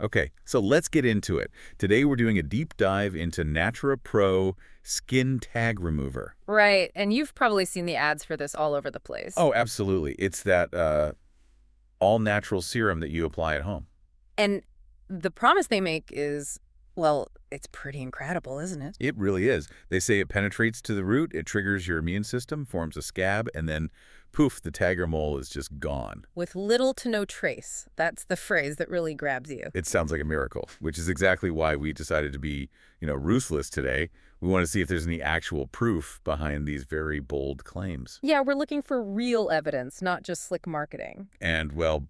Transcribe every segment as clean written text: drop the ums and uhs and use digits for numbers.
Okay, so let's get into it. Today we're doing a deep dive into Natura Pro Skin Tag Remover. Right, and you've probably seen the ads for this all over the place. Oh, absolutely. It's that all-natural serum that you apply at home. And the promise they make is, well, it's pretty incredible, isn't it? It really is. They say it penetrates to the root, it triggers your immune system, forms a scab, and then poof, the tag or mole is just gone. With little to no trace. That's the phrase that really grabs you. It sounds like a miracle, which is exactly why we decided to be, ruthless today. We want to see if there's any actual proof behind these very bold claims. Yeah, we're looking for real evidence, not just slick marketing. And, well,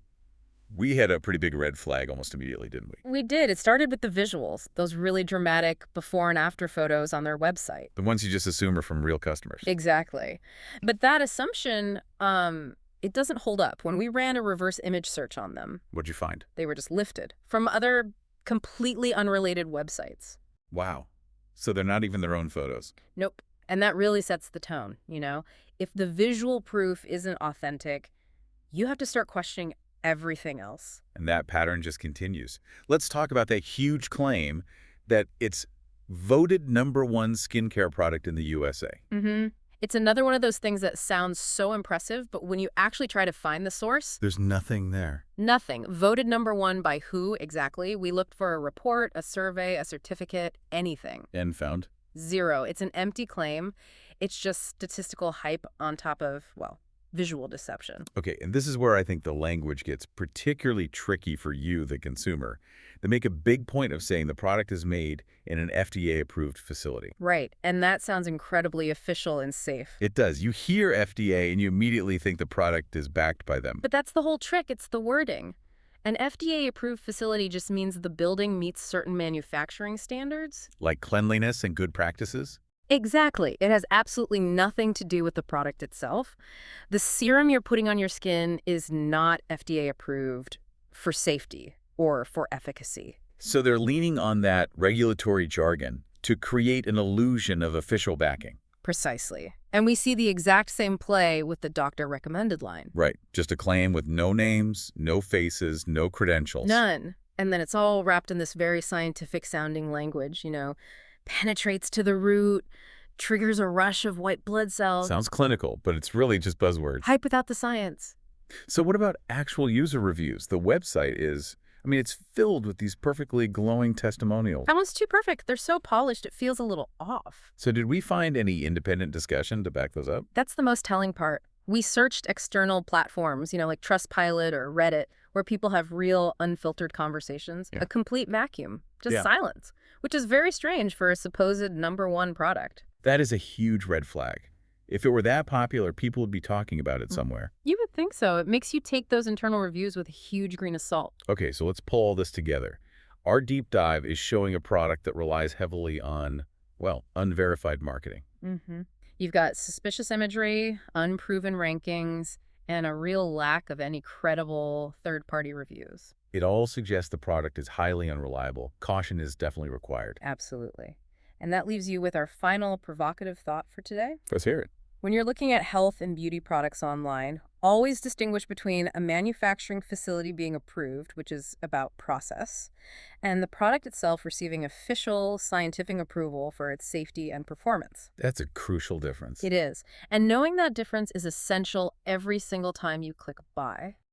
we had a pretty big red flag almost immediately, didn't we? We did. It started with the visuals, those really dramatic before and after photos on their website. The ones you just assume are from real customers. Exactly. But that assumption, it doesn't hold up. When we ran a reverse image search on them, What'd you find? they were just lifted from other completely unrelated websites. Wow. So they're not even their own photos. Nope. And that really sets the tone, you know? If the visual proof isn't authentic, you have to start questioning everything else. And that pattern just continues. Let's talk about that huge claim that it's voted #1 skincare product in the USA. It's another one of those things that sounds so impressive, but when you actually try to find the source, There's nothing there. nothing. Voted #1 by who exactly? We looked for a report, a survey, a certificate, anything. And found. Zero. It's an empty claim. It's just statistical hype on top of, well, visual deception. Okay, and this is where I think the language gets particularly tricky for you, the consumer. They make a big point of saying the product is made in an FDA-approved facility. Right, and that sounds incredibly official and safe. It does. You hear FDA and you immediately think the product is backed by them. But that's the whole trick. It's the wording. An FDA-approved facility just means the building meets certain manufacturing standards. Like cleanliness and good practices? Exactly. It has absolutely nothing to do with the product itself. The serum you're putting on your skin is not FDA approved for safety or for efficacy. So they're leaning on that regulatory jargon to create an illusion of official backing. Precisely. And we see the exact same play with the doctor recommended line. Right. Just a claim with no names, no faces, no credentials. None. And then it's all wrapped in this very scientific sounding language, penetrates to the root, triggers a rush of white blood cells. Sounds clinical, but it's really just buzzwords. Hype without the science. So what about actual user reviews? The website is, it's filled with these perfectly glowing testimonials. That one's too perfect. They're so polished, it feels a little off. So did we find any independent discussion to back those up? That's the most telling part. We searched external platforms, like Trustpilot or Reddit, where people have real, unfiltered conversations. Yeah. A complete vacuum. Just Yeah. silence. Which is very strange for a supposed #1 product. That is a huge red flag. If it were that popular, people would be talking about it somewhere. You would think so. It makes you take those internal reviews with a huge grain of salt. Okay, so let's pull all this together. Our deep dive is showing a product that relies heavily on, well, unverified marketing. You've got suspicious imagery, unproven rankings, and a real lack of any credible third-party reviews. It all suggests the product is highly unreliable. Caution is definitely required. Absolutely. And that leaves you with our final provocative thought for today. Let's hear it. When you're looking at health and beauty products online, always distinguish between a manufacturing facility being approved, which is about process, and the product itself receiving official scientific approval for its safety and performance. That's a crucial difference. It is. And knowing that difference is essential every single time you click buy.